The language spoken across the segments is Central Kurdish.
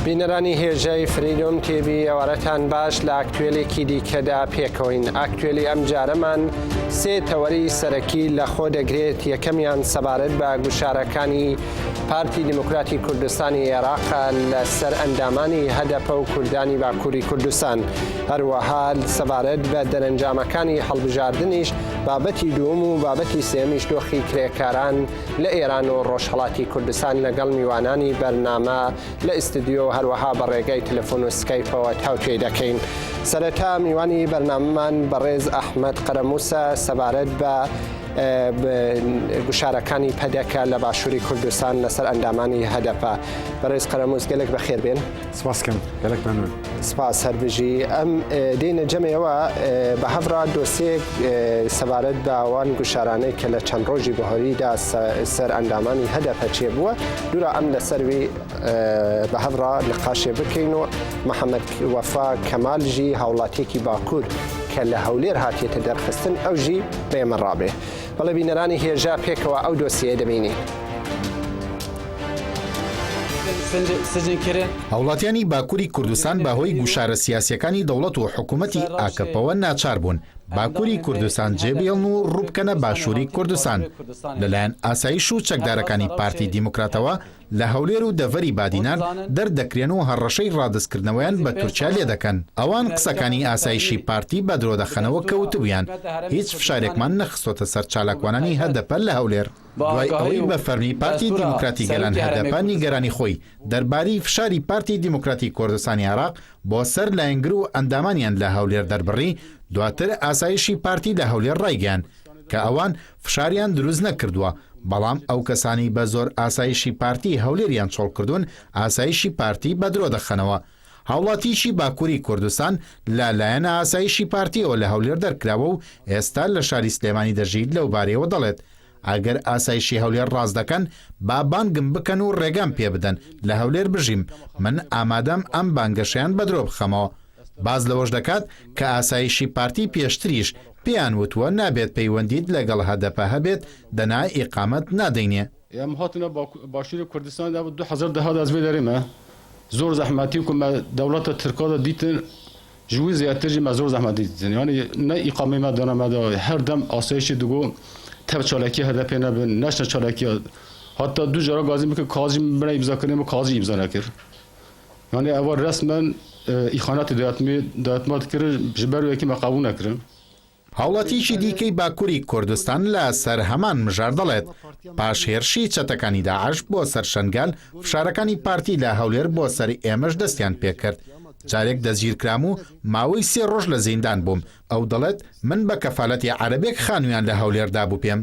بینەرانی هێژەی فریدۆم تێوی ئێوارەتان باش لە ئاکتوێلێکی دیکەدا پێکەوەین. ئاکتوێلی ئەم جارەمان سێ تەوەری سەرەکی لە خۆ دەگرێت. یەکەمیان سەبارەت بە گوشارەکانی پارتی دیموکراتی کوردستانی عێراق لەسەر ئەندامانی هەدەپە و کوردانی باکووری کوردستان. هەروەها سەبارەت بە دەرەنجامەکانی هەڵبژاردنیش بابەتی دووەم و بابەتی سێمیش دۆخی کرێکاران لە ئێران و ڕۆژهەڵاتی کوردستان لەگەڵ میوانانی بەرنامە لە ئیستودیۆ هەروەها بە ڕێگەی تەلەفۆن و سکایپەوە تاوتوێ دەکەین. سەرەتا میوانی بەرنامەمان بەڕێز ئەحمەد قەرەمووسە سەبارەت بە گوشارەکانی پەدەکە لە باشووری کوردستان لەسەر ئەندامانی هەدەپە. بەڕێز قەرەمووس گەلێک بەخێر بێن. سپاسکەم گەلێک مەمنون. سپاس هەربژی. ئەم دێنە جەمەوە بە هەڤرا دۆسێک سەبارەت بە ئەوان گوشارانەی کە لە چەند ڕۆژی بەهۆریدا سەر ئەندامانی هەدەپە چێ بووە دوورە ئەم لەسەروی بە هەڤرا نقاشێ بکەین و محەممەد وەفا کەمالژی هاوڵاتێکی باکوور کە لە هەولێر هاتیێتە دەرخستن ئەوژی بێمە ڕابێ. بەڵێ بینەرانی هێژا پێکەوە ئەو دۆسیە دەبینی. هەوڵاتیانی باکووری کوردستان بەهۆی گوشارە سیاسیەکانی دەوڵەت و حکوومەتی ئاکەپەوە ناچار بوون باکووری کوردستان جێبێڵن و ڕووبکەنە باشووری کوردستان لەلایەن ئاسایش و چەکدارەکانی پارتی دیموکراتەوە لە هەولێر و دەڤەری بادینان دەردەکرێن و هەڕەشەی ڕادستکردنەوەیان بە تورکیا لێ دەکەن. ئەوان قسەکانی ئاسایشی پارتی بە درۆ دەخەنەوە کەوتبوویان هیچ فشارێکمان نەخستۆتە سەر چالاکوانانی هەدەپە لە هەولێر. دوای ئەوەی بە فەرمی پارتی دیموکراتی گەلان هەدەپە نیگەرانی خۆی دەربارەی فشاری پارتی دیموکراتی کوردستانی عێراق بۆ سەر لایەنگر و ئەندامانیان لە هەولێر دەربڕی دواتر ئاسایشی پارتی لە هەولێر ڕایگەیان کە ئەوان فشاریان دروست نەکردووە بەڵام ئەو کەسانی بە زۆر ئاسایشی پارتی هەولێریان چۆڵ کردوون ئاسایشی پارتی بە درۆ دەخەنەوە. هاوڵاتیشی باکووری کوردستان لەلایەنە ئاسایشی پارتیەوە لە هەولێر دەرکراوە و ئێستا لە شاری سلێمانی دەژیت لەو بارەیەوە دەڵێت ئەگەر ئاسایشی هەولێر ڕاست دەکەن با بانگم بکەن و ڕێگام پێ بدەن لە هەولێر بژیم من ئامادەم ئەم بانگەشیان بە درۆ بخەمەوە. باز لەوەش دەکات کە ئاسایشی پارتی پێشتریش پێیان وتووە نابێت پەیوەندیت لەگەڵ هەدەپە هەبێت دەنای ئیقامەت نادەینێ. ئێمە هاتنە باشووری کوردستاندا 2010 ئەزوێ دەرێمە زۆر زەحمەتی وکمە دەوڵەتە ترکادا دیتن ژووی زیاترجی مە زۆر زەحمەتی دیتن یعنی نە ئیقامەمە دەنەمەدا هەردەم ئاسایشی دوگۆ تەب چالاکی هەدەپێ نەبن نەشتە چالاکی حتا دوو جارە گازی بکە کازی بنە ئیمزاکردن و کازی ئیمزا نەکرد یعنی ئەوە رەسمەن ئیخاناتی دەوڵەتمەند کرد ji ber wekî me qebûl nekirin. هاوڵاتیشی دیکەی باکووری کوردستان لە سەر هەمان مژار دەڵێت پاشهێرشی چەتەکانی داعش بۆ سەر شەنگال فشارەکانی پارتی لە هەولێر بۆ سەر ئێمەش دەستیان پێکرد. جارێک دەزگیرکرام و ماوەی 3 ڕۆژ لە زیندان بووم. ئەو دەڵێت من بە کەفالەتی عەرەبێک خانوویان لە هەولێردا بوو پێم.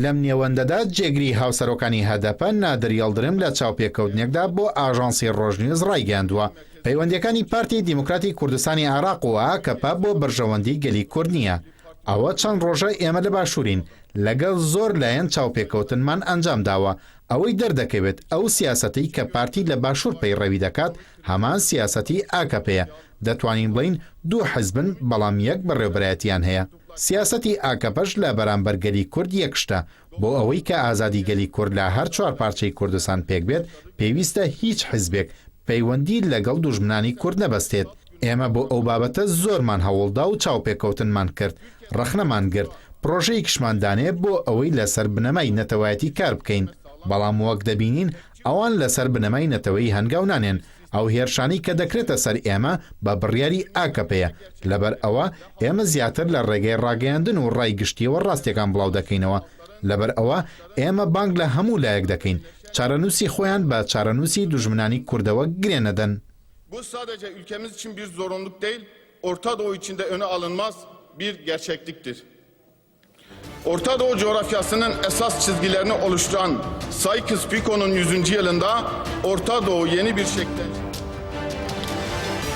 لەم نێوەندەدا جێگری هاوسەرۆکانی هەدەپە نادر یەڵدرم لە چاوپێکەوتنێکدا بۆ ئاژانسی ڕۆژنیوز ڕایگەاندووە پەیوەندیەکانی پارتی دیموکراتی کوردستانی عێراق و ئاکەپە بۆ بەرژەوەندی گەلی کورد نییە. ئەوە چەند ڕۆژە ئێمە لە باشوورین لەگەڵ زۆر لایەن چاوپێکەوتنمان ئەنجام داوە ئەوەی دەردەکەوێت ئەو سیاسەتی کە پارتی لە باشوور پەیڕەوی دەکات هەمان سیاسەتی ئاکەپەیە. دەتوانین بڵین دوو حزبن بەڵام یەک بەڕێوەبەرایەتیان هەیە. سیاسەتی ئاکەپەش لە بەرامبەر گەلی کورد یەکشتە بۆ ئەوەی کە ئازادی گەلی کورد لە هەر 4 پارچەی کوردستان پێک بێت پێویستە هیچ حزبێک پەیوەندی لەگەڵ دوژمنانی کورد نەبەستێت. ئێمە بۆ ئەو بابەتە زۆرمان هەوڵدا و چاوپێکەوتنمان کرد ڕەخنەمان گرت پرۆژەی کشماندانێ بۆ ئەوەی لەسەر بنەمای نەتەوایەتی کار بکەین بەڵام وەک دەبینین ئەوان لەسەر بنەمای نەتەوەی هەنگاو نانێن. ئەو هێرشانی کە دەکرێتە سەر ئێمە بە بڕیاری ئاکەپەیە لەبەر ئەوە ئێمە زیاتر لە ڕێگەی ڕاگەیاندن و ڕایگشتیەوە ڕاستیەکان بڵاو دەکەینەوە. لەبەر ئەوە ئێمە بانگ لە هەموو لایەک دەکەین çaranûsî xweyan be çaranûsî dijminanî Kurdewe girê nedin. Bu sadece ülkemiz için bir zorunluluk değil, Orta Doğu için de öne alınmaz bir gerçekliktir. Orta Doğu coğrafyasının esas çizgilerini oluşturan Sykes-Pico'nun 100. yılında Orta Doğu yeni bir şekilde...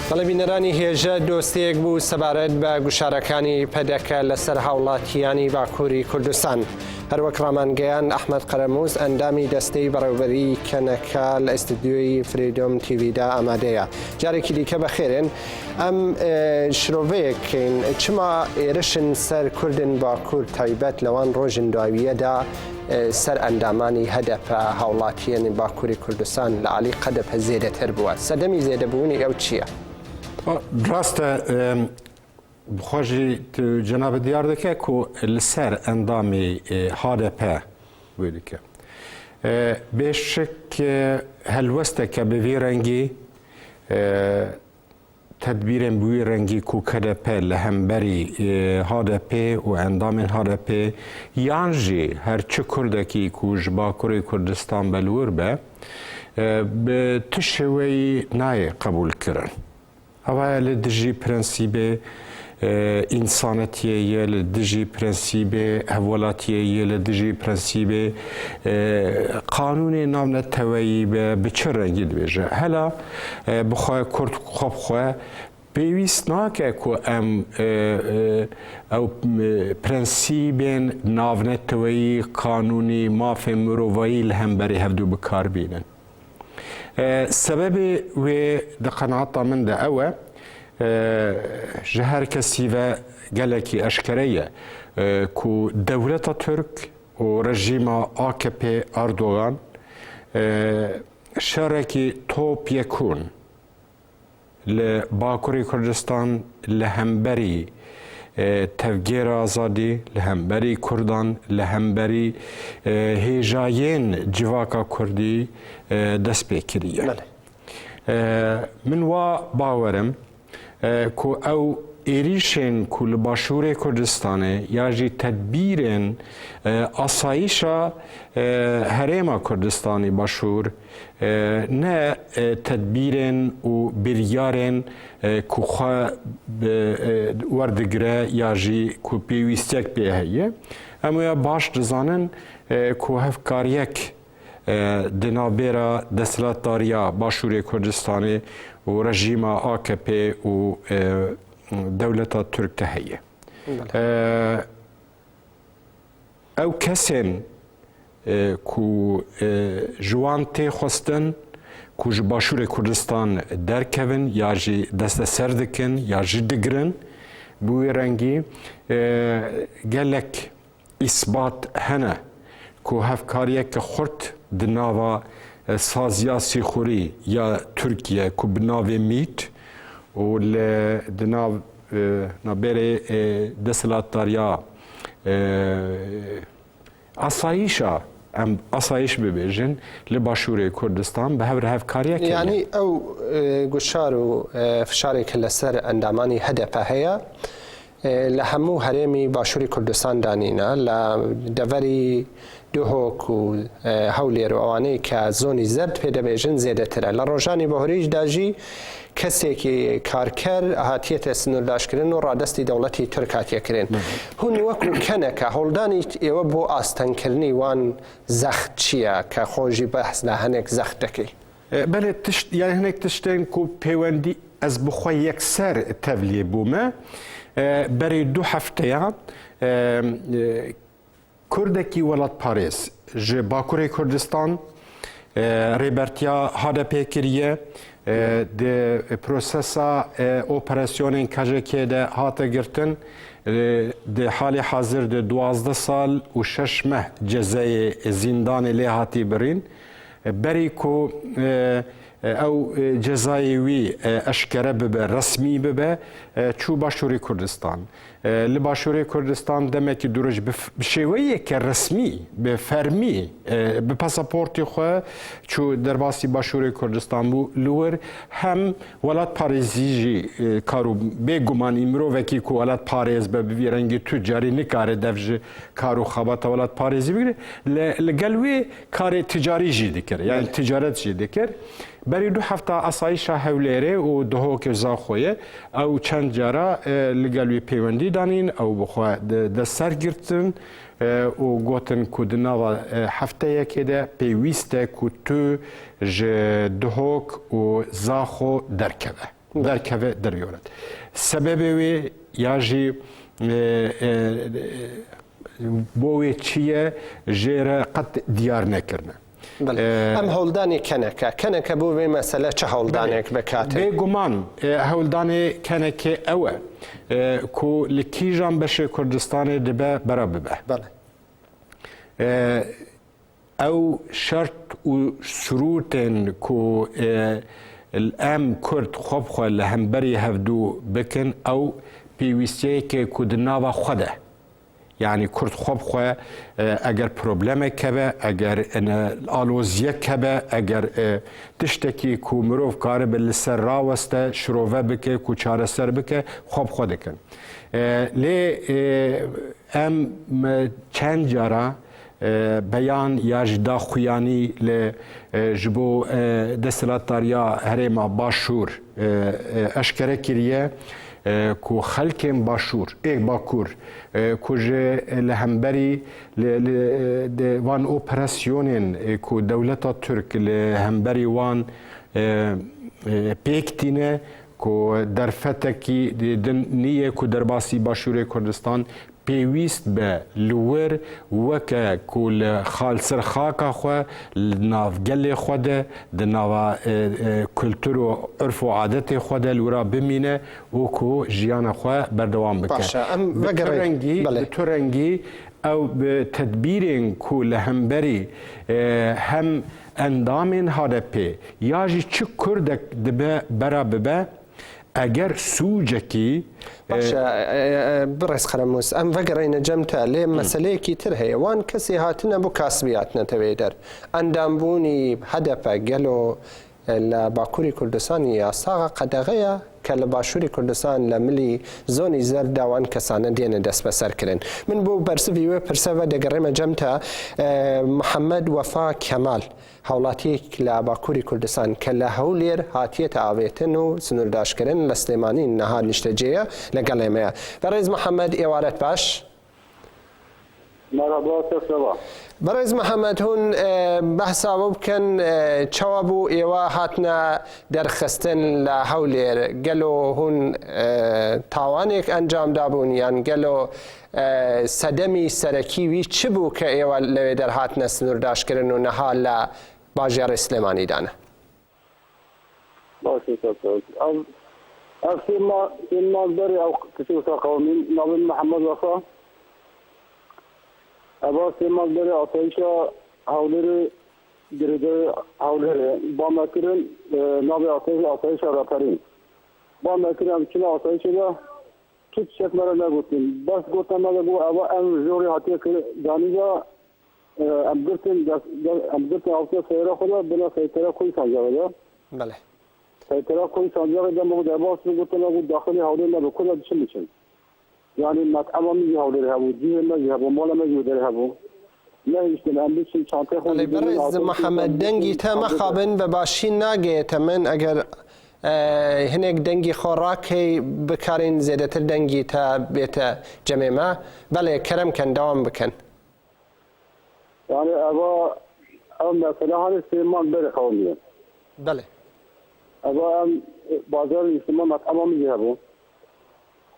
بەڵێبینەرانی هێژە دۆستەیەک بوو سەبارەت بە گوشارەکانی پەدەکە لەسەر هاوڵاتیانی باکووری کوردستان. هەروەک ڕامانگەیان ئەحمەد قەرەمووز ئەندامی دەستەی بەڕێوەبەری کەنەکە لە ئستودیۆی فریدۆم تیڤیدا ئامادەیە. جارێکی دیکە بەخێرن ئەم شرۆڤەیەکەین چما ئێرشن سەر کوردن باکوور تایبەت لەوان ڕۆژن داویەدا سەر ئەندامانی هەدەپە هاوڵاتیان باکووری کوردستان لە عالی قەدەپە زێدەتر بووە. سەدەمی زێدەبوونی ئەو چییە؟ ڕاستە بخۆژی جەنابە دیار دەکە و لەسەر ئەندامی HDP بووی دکە بێشک هەلوەستەکە بەوێ ڕەنگی تدبیرên bûyî rengî ku KDP li hemberî HDP û endamên HDP yan jî her çi Kurdekî ku ji Bakurê Kurdistan belwir be bi ti şêweyî nayê qebûl kirin. Eva li dijî prensîbê însanetiyê ye, li dijî prensîbê hevwelatiyê li dijî prensîbê qanûnê navneteweyî be bi çi rengî dibêje. Hela bixwe Kurd xwe bixwe pêwîst nake ku em ew prensîbên navneteweyî qanûnî mafên mirovayî li hemberî hevdû bikar bînin. Sebebê wê di qenaata min de ew e ji her kesî ve gelekî eşkere ye ku dewleta Türk û rejîma AKP Erdogan şerekî top yekûn li Bakurê Kurdistan li hemberî tevgêra azadî, li hemberî Kurdan, li hemberî hêjayên civaka Kurdî dest pê kiriye. Min wa bawerim ku ew êrîşên ku li Başûrê Kurdistanê ya jî tedbîrên asayîşa herêma Kurdistanê Başûr ne tedbîrên û biryarên ku xwe werdigire ya jî ku pêwîstek pê heye. Em ya baş dizanin ku hevkariyek di navbêra desthilatdariya Başûrê Kurdistanê û rejîma AKP û dewleta Türk de heye. Ew kesên ku ji wan tê xwestin ku ji Başûrê Kurdistan derkevin ya jî desteser dikin ya jî digirin bi wê rengî gelek îsbat hene ku hevkariyeke xurt di nava saziya sîxurî ya Tirkiye ku bi navê MİT û li di nav navberê desthilatdariya asayîşa em asayîş bibêjin li Başûrê Kurdistan bi hev re hevkariyek yani ew guşar û fişareke li ser endamani HDP heye li hemû herêmî Başûrê Kurdistan danîne li deverî Duhok û Hewlêr û ewanê ke zonî zerd pê dibêjin zêdetir e. Li rojanê bahorî de jî kesekî karker hatiye te sınırlaşkirin û radestî dewletî Tirk hatiye kirin. Hûn wekû keneke holdanî êwe bo astenkirinî wan zext çi ye ke xwe jî behs li hinek zext dikî? Belê tişt yani hinek tiştên ku pêwendî ez bi xwe yekser tevlî bûme berê du hefteyan Kurdekî welatparêz ji Bakurê Kurdistan rêbertiya HDP kiriye di prosesa operasyonên KJK de hate girtin di halê hazir de 12 sal û 6 meh cezayê zindanê lê hatî birîn berî ku ew cezayê wî eşkere bibe resmî bibe çû Başûrê Kurdistan. Li Başûrê Kurdistan demekî duruj bi şêweyeke resmî bi fermî bi pasaportê xwe çû derbasî Başûrê Kurdistan bû li wir hem welat parêzî jî kar û bêgumanî mirovekî ku welat parêz be bi vî rengî tu carî nikare dev ji kar û xebata welat parêzî bigire li gel wê karê ticarî jî dikir yani ticaret jî dikir. Berî du hefta asayîşa Hewlêrê û Duhokê Zaxoyê ew çend cara li gel wê pêwendî danîn ew bi xwe destser girtin û gotin ku di nava hefteyekê de pêwîst e ku tu ji Duhok û Zaxo derkeve deryoret. Sebebê wê ya jî بۆ چییە ژێرە قەت دیار نەکردن. ئەم هەوڵدانی کەنەکە بۆ بێ مەسەلە چه هەوڵدانێک بکاتێ بێگومان هەوڵدانی کەنەکێ ئەوە کو لە کیژان بەشێ کوردستانی دەبە بەرە ببە ئەو شەرت و سروتên ku em Kurd xwe bixwe li hemberî hevdû bikin ew pêwîstiyekê ku di nava xwe de yani Kurd xwe bixwe eger problemek hebe eger aloziyek hebe eger tiştekî ku mirov karibe li ser raweste şirove bike ku çareser bike xwe bixwe dikin lê em çend cara beyan ya ji daxuyanî li ji bo desthilatdariya Herêma Başûr eşkere kiriye ku xelkên Başûr Bakur ku ji li hemberî van operasyonên ku dewleta Türk li hemberî wan pêk tîne ku derfetekî din niye ku derbasî Başûrê Kurdistan pêwîst be li wir weke ku li xalsir xaka xwe li navgelê xwe de di nava kultur û urf û adetê xwe de li wira bimîne û ku jiyana xwe berdewam bike. Bi tu rengî ew bi tedbîrên ku li hemberî hem endamên HDP ya jî çi Kurdek dibe bera bibe eger sûcekî بڕێز خەرەموس ئەم ڤەگەڕینە جەمتە لێ مەسلەیەکی تر هەیە وان کەسی هاتنە بۆ کاسبیاتنەتەوێ دەر ئەندامبوونی هەدەپە گەلۆ لە باکووری کوردستانی یاساغا قەدەغەیە کە لە باشووری کوردستان لە ملی زۆنی زەر داوان کەسانە دێنە دەست بەسەرکردن من بۆ بەرسوی وێ پرسەوە دەگەڕێمە جەمتە محەممەد وەفا کەمال هاوڵاتیەک لە باکووری کوردستان کە لە هەولێر هاتیەتە ئاوێتن و سنوورداشکردن لە سلێمانی نەها نیشتەجێیە لەگەڵ ئێمەیە بەڕێز محەممەد ئێوارەت باش بەڕێز محەممەد هون بەحساوە بکەن چاوا بوو ئێوە هاتنە دەرخستن لە هەولێر گەلۆ هون تاوانێک ئەنجامدا بوون یان گەلۆ سەدەمی سەرەکیوی چ بوو کە ئێوە لەوێ دەرهاتنە سنوورداشکردن و نەها لە باژێڕی سلێمانیدانە سێماندەری ئەو کچوسا قەومی ناوم محەممەد وەفا ئەبا سێماندەری ئاسایشە هەولێرە گرێدە هەولێرە بامەکردن ناوی ئاسایشە ڕاپەرین بامەکردن چنە ئاسایشەدا هیچ شتمەرە نەگوتین بەس گوتەمەدە بۆ ئەوە ئەم ژۆری هاتیە دانیدا ئەم گرتن ئاوتە سەیرە خۆدا بنا سەیتەرە خۆی سانجاوەدا سەیتەرە خۆی سانجاوەدا بۆ دەباس گوتەمە بۆ داخلی هەولێر نەبوو کۆدا چ بچن yani mat'amamî hawlêrê hebû cihê me jî hebû mala me jî derê hebû nehîştin em biçin çantê xwe بەڕێز محەممەد دەنگی تە مەخابن بە باشی ناگەیەتە من ئەگەر هەنێک دەنگی خۆڕاکەی بکارین زێدەتر دەنگی تا بێتە جەمێمە بەڵێ کەرەم کەن داوام بکەن yani ئەوە ئەو مەسەلە هەنێ سێمان بەرێ قەومیە بەڵێ ئەوە ئەم بازار ئیسما mat'amamî jî hebû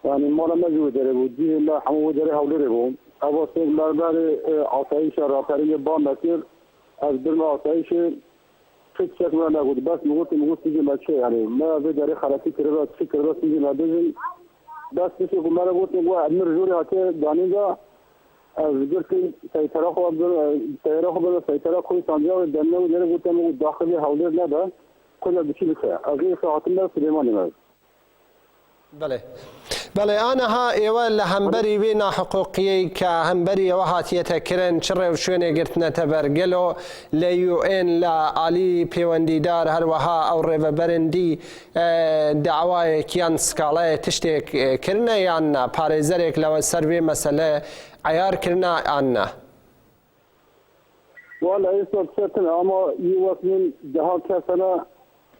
yani mala me jî derê bû cihê me hemû derê hewlêrê bû ew sêv berberê asayişa raperiyê ban mekir ez bir me asayişê hiç şek me negot bes migotim migot sîcê me çê yani me vê derê xeletî kiribe çi kiribe sîcê me bijin bes tişê ku me re gotin got emir jûrê hatiye danîda ez girtin seytera xwe seyra xwe bide seytera xwe sancavê demne û derê gotin got daxilê hewlêr nebe kula biçî bike ez ê hatin me Silêmanî me بەڵێ ئانەها ئێوە لە هەمبەری وێ ناحقوقیەی کە هەمبەری ئەوە هاتیەتە کرن چ ڕێو شوێنێ گرتنەتە بەرگەلۆ لە UN لە عالی پەیوەندیدار هەروەها ئەو ڕێبەبەرندی داوایەکیان سکاڵایە تشتێک کردنە یاننا پارێزەرێک لەوە سەر وێ مەسەلە عیارکردنا ئاننا ولا ئێستا بچێتن ئەمە یوەسمین دەها کەسەنە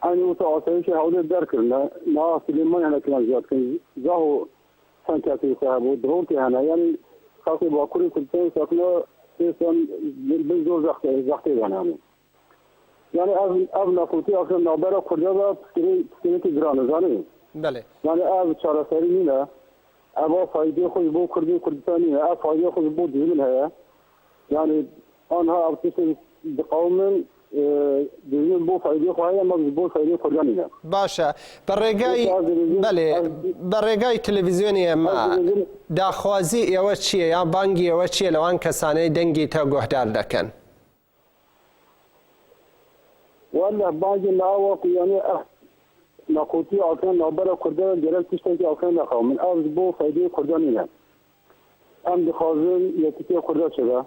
aynı usta asayişi havle derkirne na Silêman hene ziyadkin zaho sankati sahibu drontê hene yani xalqê Bakurê Kurdistan sakna êsan bin zor zaxtê hene yani ev nafotî akşam navbera Kurdiya da piştînekî giran e zanî yani ev çareserî nîne اما فایده خود بو کردستانی ها فایده خود بو دیمن ها يعني آنها ارتش بقوم دیمن بو فایده خواهی اما بو فایده کردانی ها باشە بەڕێگای تەلەڤیزیۆنی ئێمە داخوازی ئێوە چییە یان بانگی ئێوە چییە لەوان کەسانەی دەنگی تە گۆهدار دەکەن والله باقي ناوك يعني ناقوتي أكان نابرة كردان جرال تشتكي أكان نخاو من أرض بو فايدة كردانية أم بخازن يتكي كردان شبه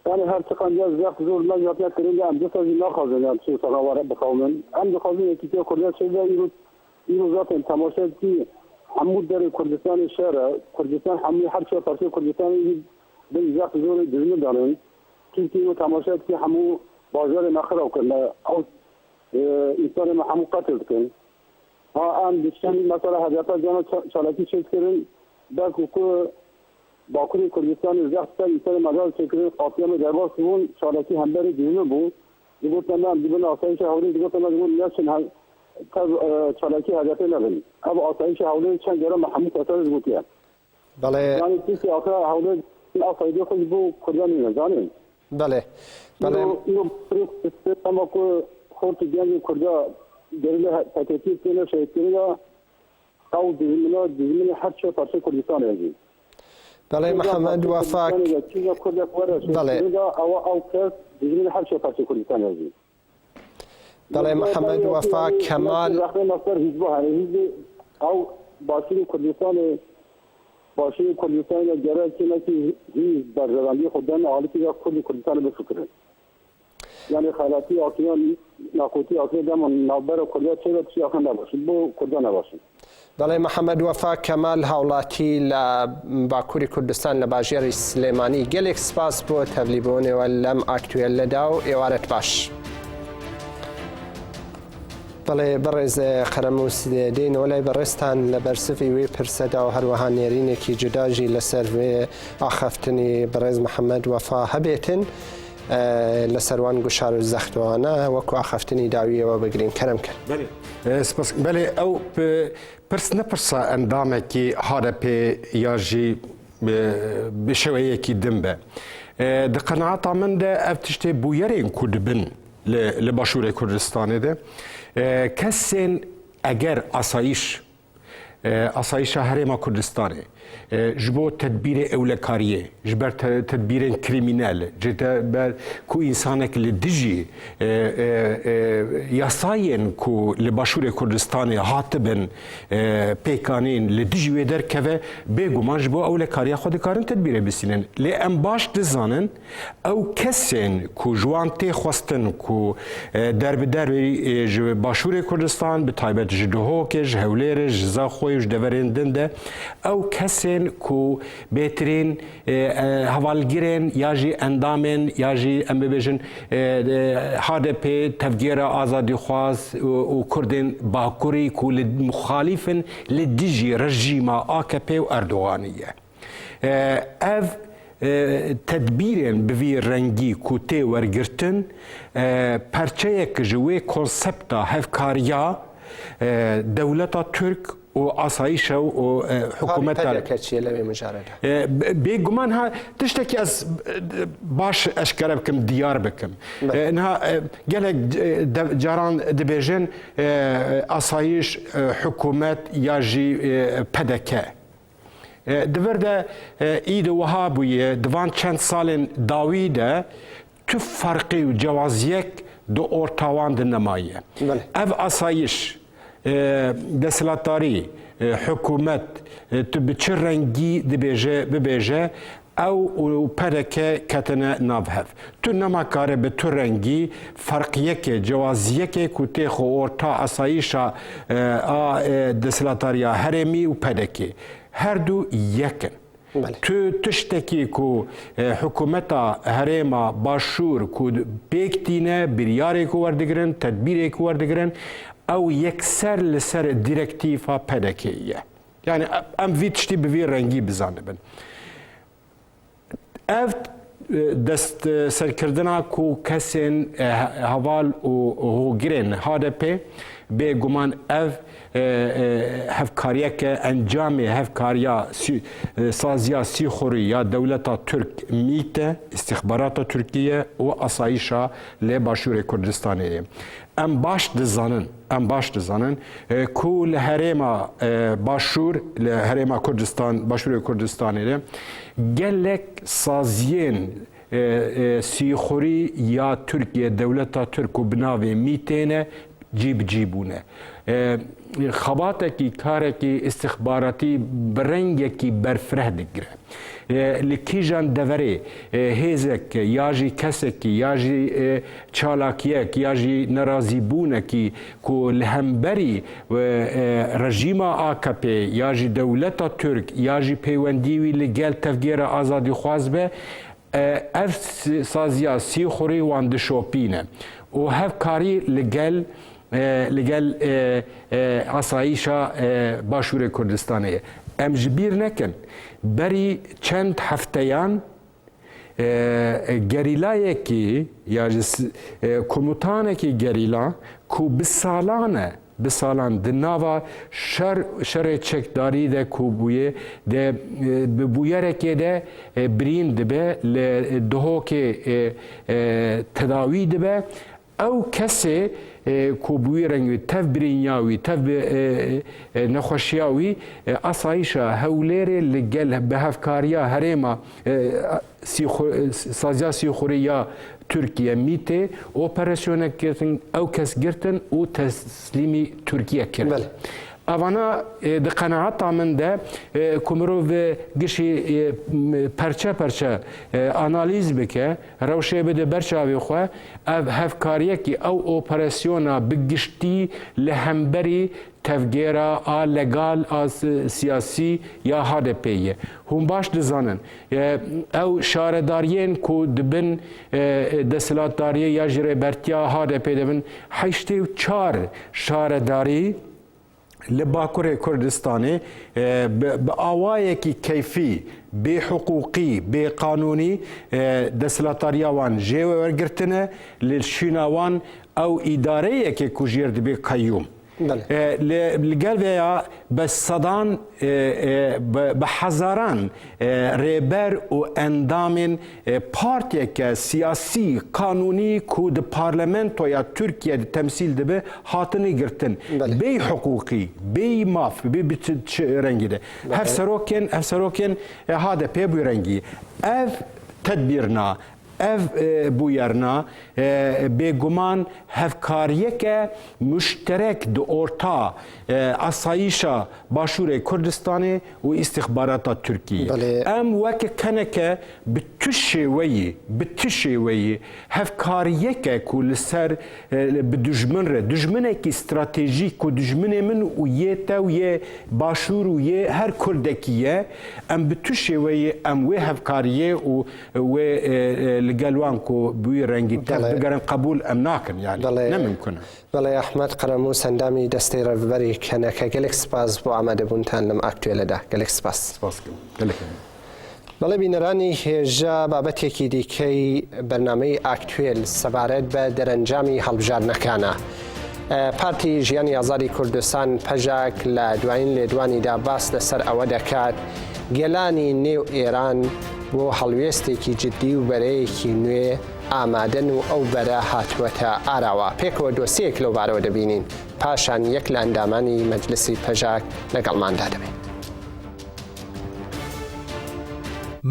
يعني هر تقن جاز زيق زور لا يطلع كرينجا أم جسازي ناخازن يعني شو سغاوارة بخاو من أم بخازن يتكي كردان شبه يرو ذاتن تماشاد كي حمود داري كردستان الشارع كردستان حمي حر شو فرشي كردستان بزيق زور جزمي دارين كي تماشاد كي حمو بازار نخرة وكنا أو إنسان ما حمو قتل كن آن دشمن مثلا هدفه جانا شالکی شد کردن باک وکو باکوری کردستان زخت إنسان مجال شکر قاطیام دربار سون شالکی همبری دیونه بود دیگه تمام دیگه آسایش هولی دیگه تمام دیگه نشن ها شالکی هدفه نبودی اب آسایش هولی چند جرا محمود قتل بودیم بله یعنی چیزی آخر هولی آسایش خود بو کردانی نزانیم بله بله اینو اما که خورت جنگ کرده دلیل تکتیب کنه شاید کنه او دیزمین هر چه پرچه کردستان هستی بله محمد وفاق بله او کس دیزمین هر چه پرچه کردستان هستی بله محمد وفاق کمال مصدر حزبه هنه او باشیر کردستان باشی کردستان جرا کنه که هیچ در روندی خودن حالی که کل کردستان بفکره یعنی خیلاتی آکیان ناکوتی آکیان دم نابر کردیا چه چی آخر نباشید بو کردیا نباشید بله محمد وفاق کمال هاولاتی لباکوری کردستان لباجێری سلێمانی gelek سپاس بۆ تەبلیبوونەوە لەم ئاکتوێلەدا و ئێوارەت باش. بەڵێ بەڕێز قەرەموس دێنەوە لای بەڕێستان لە بەرسفی وێ پرسەدا و هەروەها نێرینێکی جوداژی لەسەر وێ ئاخەفتنی بەڕێز محەممەد وەفا هەبێتن لە سەروان گوشار و زەختەوانە وەکو ئاخەفتنی داویەوە بگرین کەرم کرد. بەێ ئەو پرس نەپرسە ئەندامێکی هادەپێ یاژی بشێوەیەکی دم بە. دقەنەعاتا من دە ئەو تشتێ بوویەرێن کورد بن لە باشوورە کوردستانê de kesên eger asayişa herêma Kurdistanê ji bo tedbîrê ewlekariyê ji ber tedbîrên krîmînel ji ber ku însanek li dijî yasayên ku li başûrê Kurdistanê hatibin pêkanîn li dijî wê derkeve bêguman ji bo ewlekariya xwe dikarin tedbîrê bisînin lê em baş dizanin ew kesên ku ji wan tê xwestin ku derbederî ji başûrê Kurdistan bi taybet ji Duhokê ji Hewlêrê ji Zaxoyê ji deverên din de ew kesên ku bêtirîn hevalgirên ya jî endamên ya jî em bibêjin HDP tevgera azadîxwaz û Kurdên Bakurî ku li muxalîfin li dijî rejîma AKP û Erdoganî ye. Ev tedbîrên bi vî rengî ku tê wergirtin perçeyek ji wê konsepta hevkariya dewleta Türk و ئاساییشە و حکوومەت بێگومان ها تشتێکی ئەس باش ئەشکەرە بکەم دیار بکەم gelek caran dibêjin ئاسایش حکوومەت یا jî pedeke divir de îd wiha bûye divan çend salên dawî de tu farqî û cewaziyek di ortawan de nemaye ev asayiş دەسەڵاتداری حکوومەت tu bi çi rengî bibêje ew pereke ketine nav hev. Tu nemakare bi tu rengî farqiyekê cewaziyekê ku tê xwe orta asayîşa a desîlatariya herêmî û pedekê her du yekin. Tu tiştekî ku hikûmeta herêma başûr ku pêk tîne biryarê ku werdigirin tedbîrê ku werdigirin ew yekser li ser direktîfa pedekê ye. Yani em vî tiştî bi vî rengî bizanibin. Ev destserkirina ku kesên heval û hûgirên HDP بێگومان ئەv hevkariyeke encamê hevkariya saziya Sîxurî ya dewleta Türk mîte istixbarata Tirkiye û asayîşa lê Başûrê Kurdistanê. Em baş dizanin ku li herêma Başûr li herêma Kurdistan Başûrê Kurdistanê de gelek saziyên Sîxurî ya Tirkiye dewleta Türk û bi navê mîtê cî bûne. Xebatekî karekî istixbaratî bi rengekî berfireh digire. Li kîjan deverê hêzek ya jî kesekî ya jî çalakiyek ya jî nerazîbûnekî ku li hemberî rejîma AKP ya jî dewleta Türk ya jî peywendî wî li gel tevgêra azadîxwaz be ev saziya Sîxurî wan dişopîne û hevkarî li gel asayîşa Başûrê Kurdistanê ye. Em ji bîr nekin berî çend hefteyan gerîlayekî ya ji komutanekî gerîla ku bi salan di nava şerê çekdarî de ku bûye de bi bûyerekê de birîn dibe li dihokê tedawî dibe ew kesê ku bûyê rengî tev birînya wî tev nexweşiya wî asayîşa Hewlêrê li gel bi hevkariya herêma saziya Sîxurî ya Tirkiye mîtê operasyonek girtin ew kes girtin û teslîmî Tirkiye kirin. Evana di qenaata min de ku mirov gişî perçe analîz bike rewşê bide berçavê xwe ev hevkariyekî ew operasyona bi giştî li hemberî tevgêra a legal a siyasî ya HDP ye. Hûn baş dizanin ew şaredariyên ku dibin desthilatdariyê ya ji rêbertiya HDP dibin 84 şaredarî li Bakurê Kurdistanê bi awayekî keyfî, bê hiqûqî, bê qanûnî desthilatdariya wan jê wergirtine li şîna wan ew îdareyekê ku jêr dibe qeyyûm. Li gel veya bi sedan bi hezaran rêber û endamên partiyeke siyasî kanûnî ku di parlamentoya Tirkiye de temsîl dibe hatine girtin. Bê hiqûqî, bê maf, bê çi rengî de. Hev serokên HDP bû rengî. Ev tedbîrna ev bûyerna bêguman hevkariyeke müşterek di orta asayîşa Başûrê Kurdistanê û istixbarata Tirkiye. Em weke keneke bi tu şêweyî hevkariyeke ku li ser bi dijmin re dijminekî stratejîk ku dijminê min û yê te û yê Başûr û yê her Kurdekî ye em bi tu şêweyî em wê hevkariyê û wê li gel wan ku bûyî rengî tev bigerin qebûl em nakin yani ne mümkün e. بەڵێ ئەحمەد قەرەموو سەندامی دەستەی ڕێبەری کەنەکە گەلێک سپاس بۆ ئامادەبوونتان لەم ئاکتوێلەدا گەلێک سپاس. بەڵێ بینەرانی هێژە بابەتێکی دیکەی بەرنامەی ئاکتوێل سەبارەت بە دەرەنجامی هەڵبژاردنەکانە. پارتی ژیانی ئازادی کوردستان پەژاک لە دوایین لێدوانیدا باس لەسەر ئەوە دەکات گێلانی نێو ئێران بۆ هەڵوێستێکی جددی و بەرەیەکی نوێ ئامادەن و ئەو بەرە هاتووەتە ئاراوە. پێکەوە دۆسیەک لەو بارەوە دەبینین پاشان یەک لە ئەندامانی مەجلسی پەژاک لەگەڵماندا دەبێت.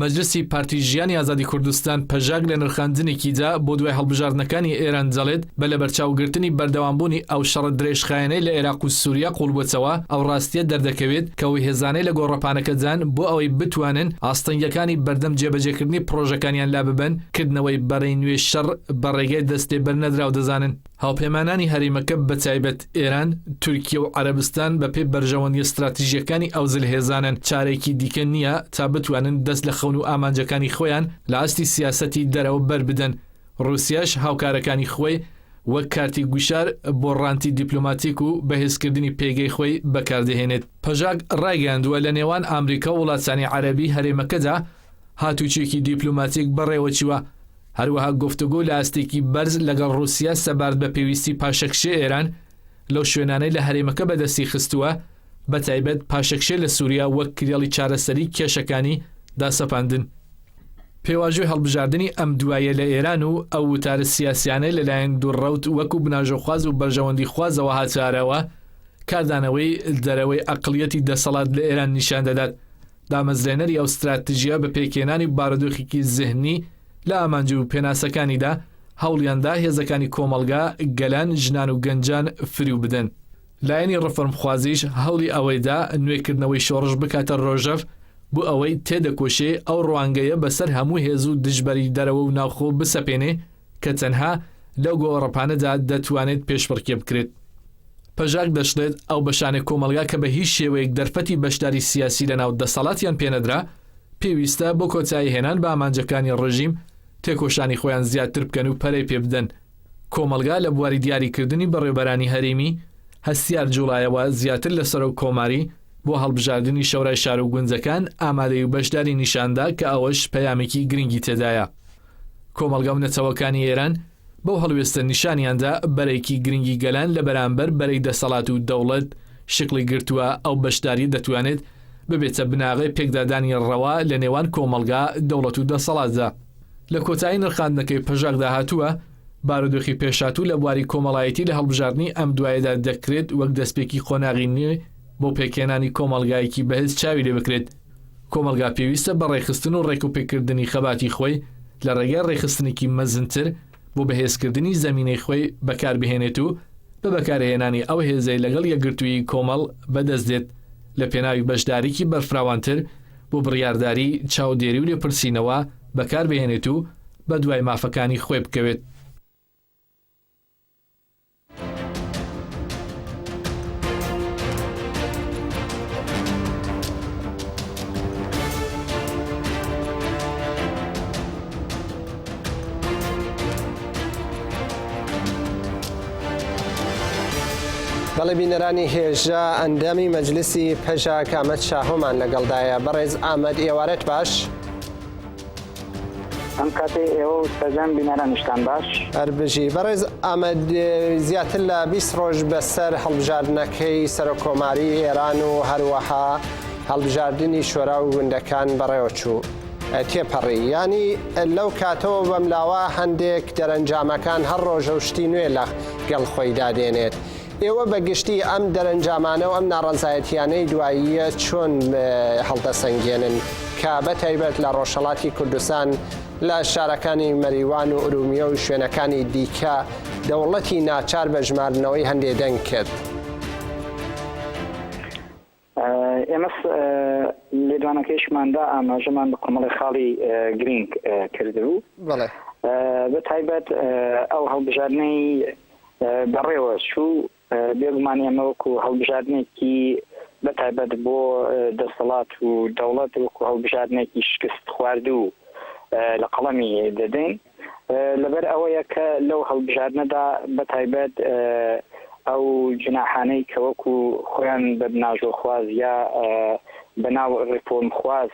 مەجلسی پارتی ژیانی ئازادی کوردستان پەژاک لە نرخاندنێکیدا بۆ دوای هەڵبژاردنەکانی ئێران دەڵێت بە لە بەرچاوگرتنی بەردەوامبوونی ئەو شەڕە درێژخایەنەی لە عێراق و سووریا قوڵبووەتەوە ئەو ڕاستیە دەردەکەوێت کەەوەی هێزانەی لە گۆڕەپانەکەدان بۆ ئەوەی بتوانن ئاستەنگەکانی بەردەم جێبەجێکردنی پرۆژەکانیان لا ببن کردنەوەی بەڕێی نوێ شەڕ بە ڕێگەی دەستێ بەرنەدراو دەزانن. هاوپەیمانانی هەرێمەکە بەتایبەت ئێران، تورکیە و عەرەبستان بە پێی بەرژەوەندی استراتیژیەکانی ئەو زلهێزانن چارێکی دیکە نییە تا بتوانن دەست لە خەون و ئامانجەکانی خۆیان لە ئاستی سیاسەتی دەرەوە بەربدەن. رووسیاش هاوکارەکانی خۆی وەک کارتی گوشار بۆ ڕانتی دیپلۆماتیک و بەهێزکردنی پێگەی خۆی بەکاردەهێنێت. پەژاک ڕایگەاندووە لە نێوان ئامریکا و وڵاتانی عەرەبی هەرێمەکەدا هاتوچێکی دیپلۆماتیک بەڕێوەچیوە. هەروەها گفتوگۆ لە ئاستێکی بەرز لەگەڵ رووسیا سەبارەت بە پێویستی پاشەکشی ئێران لەو شوێنانەی لە هەرێمەکە بەدەستی خستووە بە تایبەت پاشەکشێ لە سووریا وەک کریاڵی چارەسەری کێشەکانی داسەپاندن. پێواژوی هەڵبژاردننی ئەم دوایە لە ئێران و ئەو وتارە سیاسیانەی لەلایەن دووڕەوت وەکو بناژەخواز و بەرژەوەندی خوازەوە هاتارەوە کاردانەوەی دەرەوەی ئەقلیەتی دەسەڵات لە ئێران نیشان دەدات. دامەزرێنەری ئەو استراتیژیە بە پێکێنانی بارودۆخێکی زیهنی لە ئامانج و پێناسەکانیدا هەوڵیاندا هێزەکانی کۆمەلگا گەلان ژنان و گەنجان فریو بدەن. لایەنی ڕفرمخوازیش هەوڵی ئەوەیدا نوێکردنەوەی شۆڕش بکاتە ڕۆژەف بۆ ئەوەی تێدەکۆشێ ئەو ڕوانگەیە بەسەر هەموو هێز و دژبەری دەرەوە و ناوخۆ بسەپێنێ کە تەنها لەو گۆڕەپانەدا دەتوانێت پێشبڕکێ بکرێت. پەژاک دەشڵێت ئەو بەشانێک کۆمەلگا کە بە هیچ شێوەیەک دەرفەتی بەشداری سیاسی لەناو دەسەڵاتیان پێنەدرا پێویستە بۆ کۆتایی هێنان بە ئامانجەکانی ڕژیم تێکۆشانی خۆیان زیاتر بکەن و پەرەی پێ بدەن. کۆمەلگا لە بواری دیاریکردنی بەڕێوەبەرانی هەرێمی هەستیار جوڵایەوە زیاتر لەسەر و کۆماری بۆ هەڵبژاردننی شەورای شار و گونجەکان ئامادەی و بەشداری نیشاندا کە ئەوەش پەیامێکی گرنگی تێدایە. کۆمەلگا و نەتەوەکانی ئێران بەو هەڵوێستە نیشانیاندا بەرەیکی گرنگی گەلان لە بەرامبەر بەرەی دەسەڵات و دەوڵەت شکلی گرتووە ئەو بەشداری دەتوانێت ببێتە بناغی پێکدادانی ڕەوا لە نێوان کۆمەلگا دەوڵەت و دەسەڵاتدا. لە کۆتایی نرخاندنەکەی پەژاکدا هاتووە بارودۆخی پێشاتوو لە بواری کۆمەڵایەتی لە هەڵبژاردننی ئەم دوایەدا دەکرێت وەک دەستپێکی خۆناغینی بۆ پێکێنانی کۆمەلگایەکی بەهێز چاوی لێ بکرێت. کۆمەلگا پێویستە بە ڕێخستن و ڕێکوپێکردنی خەباتی خۆی لە ڕێگەی ڕێخستنێکی مەزنتر بۆ بەهێزکردنی زەمینەی خۆی بەکاربهێنێت و بە بەکارهێنانی ئەو هێزەی لەگەڵ یەکگرتووی کۆمەڵ بەدەستدێت لە پێناوی بەشداریکی بەرفراوانتر بۆ بڕیارداری چاودێری و لێپرسینەوە بەکاربهێنێت و بە دوای مافەکانی خۆی بکەوێت. بەڵێ بینەرانی هێژە ئەندامی مەجلیسی پەژاک ئامەد شاهۆمان لەگەڵدایە. بەڕێز ئامەد ئێوارەت باش. ئەم کاتێ ئێوە و سەرجەم بینەرانیشتان باش. هەربژی بەڕێز ئامەد زیاتر لە 20 ڕۆژ بەسەر هەڵبژاردنەکەی سەرۆکۆماری ئێران و هەروەها هەڵبژاردننی شۆرا و گوندەکان بەڕێوە چوو تێپەڕی. ینی لەو کاتەوە بەملاوە هەندێک دەرەنجامەکان هەر ڕۆژە و شتی نوێ لە گەڵ خۆی دادێنێت. ئێوە بەگشتی ئەم دەرەنجامانە و ئەم ناڕەنزایەتیانەی دواییە چۆن هەڵدەسەنگێنن کە بەتایبەت لە ڕۆژهەڵاتی کوردستان لە شارەکانی مەریوان و ئورومیە و شوێنەکانی دیکە دەوڵەتی ناچار بە ژمارنەوەی هەندێک دەنگ کرد؟ ئێمە لێدوانەکەیشماندا ئاماژەمان بە کۆمەڵی خاڵی گرنگ کردبوو. بەڵێ بە تایبەت ئەو هەڵبژاردنەی بەڕێوە چوو بێگومان ئێمە وەکو هەڵبژاردنێکی بەتایبەت بۆ دەسەڵات و دەوڵەت وەکو هەڵبژاردنێکی شکست خواردوو لە قەڵەمی دەدەین لەبەر ئەوەیە کە لەو هەڵبژاردنەدا بەتایبەت ئەو جناحانەی کە وەکو خۆیان بە بناژۆخواز یا بەناو ڕێفۆرمخواز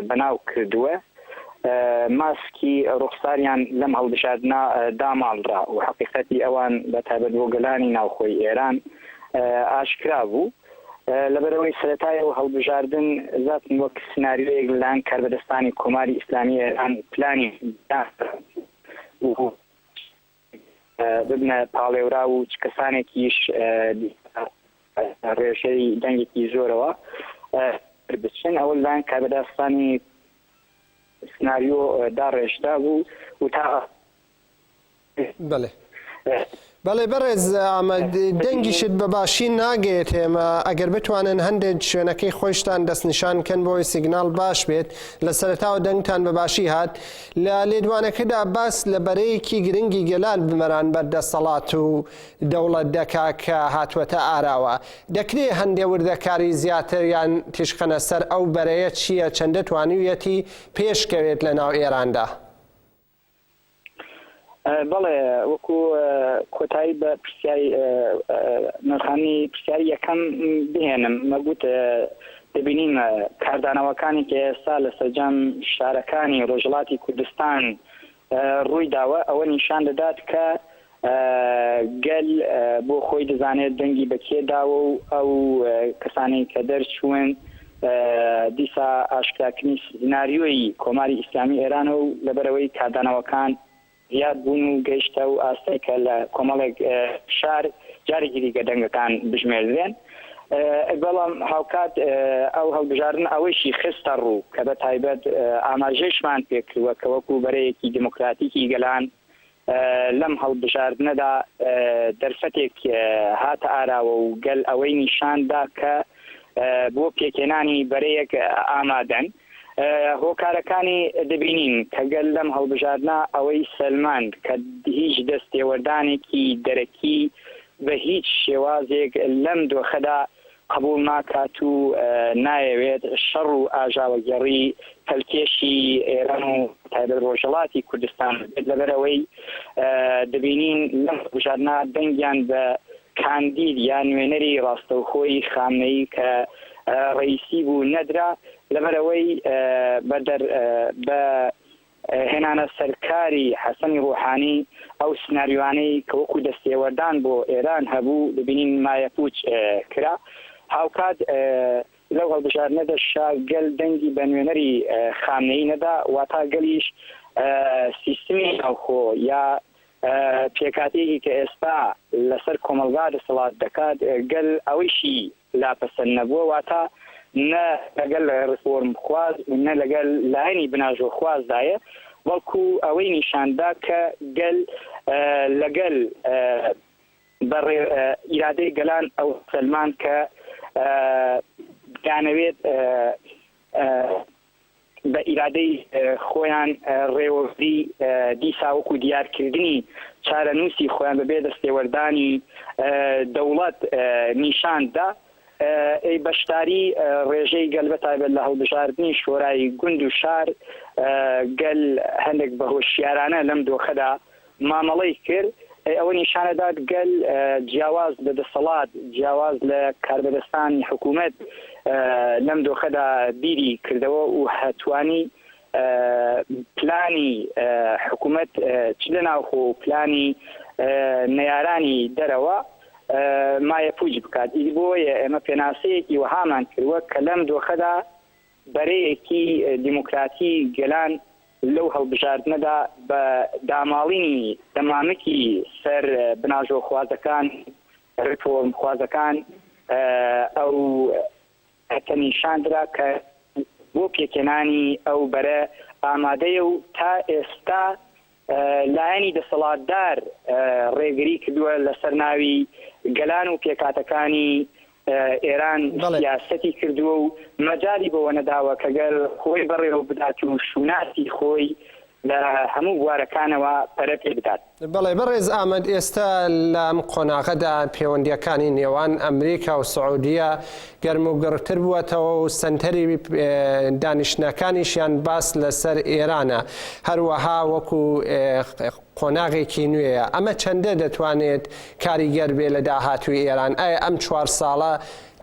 بەناو کردووە ماسکی ڕوخساریان لەم هەڵبژاردنە داماڵرا و حقیقەتی ئەوان بەتایبەت بۆ گەلانی ناوخۆی ئێران ئاشکرا بوو. لەبەرەوەی سەرەتای و هەڵبژاردن زاتن وەک سناریۆیەک لەلایەن کاربەدەستانی کۆماری ئیسلامی ئێران پلانی ببنە پاڵێورا و کەسانێکیش ڕێژەی دەنگێکی زۆرەوە بچن ئەوە لەلایەن کاربەدەستانی سناریۆ داڕێژدا بوو و تا بەڵێ بەڵێ بەڕێز ئامەد دەنگیشت بە باشی ناگێت ئێمە ئەگەر بتوانن هەندێک شوێنەکەی خۆشتان دەستنیشان کەن بۆی سیگنال باش بێت لە سەرەتاوە دەنگتان بە باشی هات لە لێدوانەکەدا باس لە بەرەیەکی گرنگی گەلان بمەران بەردەسەڵات و دەوڵەت دەکا کە هاتووەتە ئاراوە دەکرێت هەندێک وردەکاری زیاتر یان تیشخەنە سەر ئەو بەرەیە چییە چەندە توانیویەتی پێشکەوێت لە ناو ئێراندا؟ بەڵێ وەکو کۆتایی بە پرسیاری نرخانی پرسیاری یەکەم بهێنم مەگوت دەبینین کاردانەوەکانی کە ئێستا لە سەرجەم شارەکانی ڕۆژهەڵاتی کوردستان ڕووی داوە ئەوە نیشان دەدات کە گەل بۆ خۆی دەزانێت دەنگی بەکێداوە و ئەو کەسانی کە دەرچوون دیسا ئاشکراکردنی سناریۆی کۆماری ئیسلامی ئێرانە و لەبەرەوەی کادانەوەکان زیاد بوون و گەیشتە و ئاستی کە لە کۆمەڵێک شار جارێکی دیکە دەنگەکان بژمێردرێن. بەڵام هاوکات ئەو هەڵبژاردن ئەوەیشی خستە ڕوو کە بە تایبەت ئاماژەیشمان پێکردووە کە وەکو بەرەیەکی دموکراتیکی گەلان لەم هەڵبژاردنەدا دەرفەتێک هاتە ئاراوە و گەل ئەوەی نیشاندا کە بۆ پێکێنانی بەرەیەک ئامادەن. هۆکارەکانی دەبینین کە گەل لەم هەڵبژاردنە ئەوەی سەلماند کە هیچ دەستێوەردانێکی دەرەکی بە هیچ شێوازێک لەم دۆخەدا قبول ناکات و نایەوێت شەڕ و ئاژاوەگەڕی پەلکێشی ئێران و تایبەت ڕۆژهەڵاتی کوردستان لەبەرەوەی دەبینین لەم هەڵبژاردنە دەنگیان بە کاندید یان نوێنەری ڕاستەوخۆی خامنەیی کە ڕئیسی بوو نەدرا لەبەرەوەی بە هێنانە سەرکاری حەسەنی ڕۆحانی ئەو سناریوانەی کە وەکو دەستێوەردان بۆ ئێران هەبوو دەبینین مایەپوچ کرا. هاوکات لەو هەڵبژاردنەدا گەل دەنگی بە نوێنەری خامنەیی نەدا واتا گەلیش سیستمی ناوخۆ یا پێکاتێکی کە ئێستا لەسەر کۆمەلگا دەسەڵات دەکات گەل ئەوەیشی لاپەسەند نەبووە واتا نە لەگەل ڕفۆرم خواز نە لەگەل لایەنی بناژۆ خوازدایە وەڵکو ئەوەی نیشاندا کە گەل لەگەل ئیرادەی گەلان ئەو سەلمان کە دانەوێت بە ئیرادەی خۆیان ڕێوەبری دیساوەکو دیارکردنی چارەنووسی خۆیان بەبێ دەستێوەردانی دەوڵەت نیشاندا ئەی بەشداری ڕێژەی گەل بە تایبەت لە هەڵبژاردننی شۆرای گوند و شار گەل هەندێک بە هۆشیارانە لەم دۆخەدا مامەڵەی کرد. ئەوە نیشانەدات گەل جیاواز لە دەسەڵات جیاواز لە کاربەدەستانی حکوومەت لەم دۆخەدا بیری کردەوە و هەتوانی پلانی حکوومەت چ لە ناوخۆ پلانی نەیارانی دەرەوە مایە پوچ بکات. بۆیە ئێمە پێناسەیەکی وەهامان کردووە کە لەم دۆخەدا بەرەیەکی دیموکراتی گەلان لەو هەڵبژاردنەدا بە داماڵینی دەمامکی سەر بناژۆ خوازەکان ڕفۆرم خوازەکان ئەو هەتەنیشاندرا کە بۆ پێکێنانی ئەو بەرە ئامادەیە و تا ئێستا لایەنی دەسەڵاتدار ڕێگری کردووە لەسەر ناوی گەلان و پێکاتەکانی ئێران سیاسەتی کردووە و مەجای بەوە نەداوە کە گەل خۆی بەڕێوە بدات و شوناسی خۆی لە هەموو بوارەکانەوە پەرە پێ بدات. بەڵێ بەڕێز ئامەد ئێستا لەم قۆناغەدا پەیوەندیەکانی نێوان ئەمریکا و سعودیە گەرم و گڕتر بووەتەوە و سنتەری دانیشتنەکانیشیان باس لەسەر ئێرانە هەروەها وەکو قۆناغێکی نوێیە. ئەمە چەندە دەتوانێت کاریگەر بێ لە داهاتووی ئێران؟ ئایا ئەم 4 ساڵە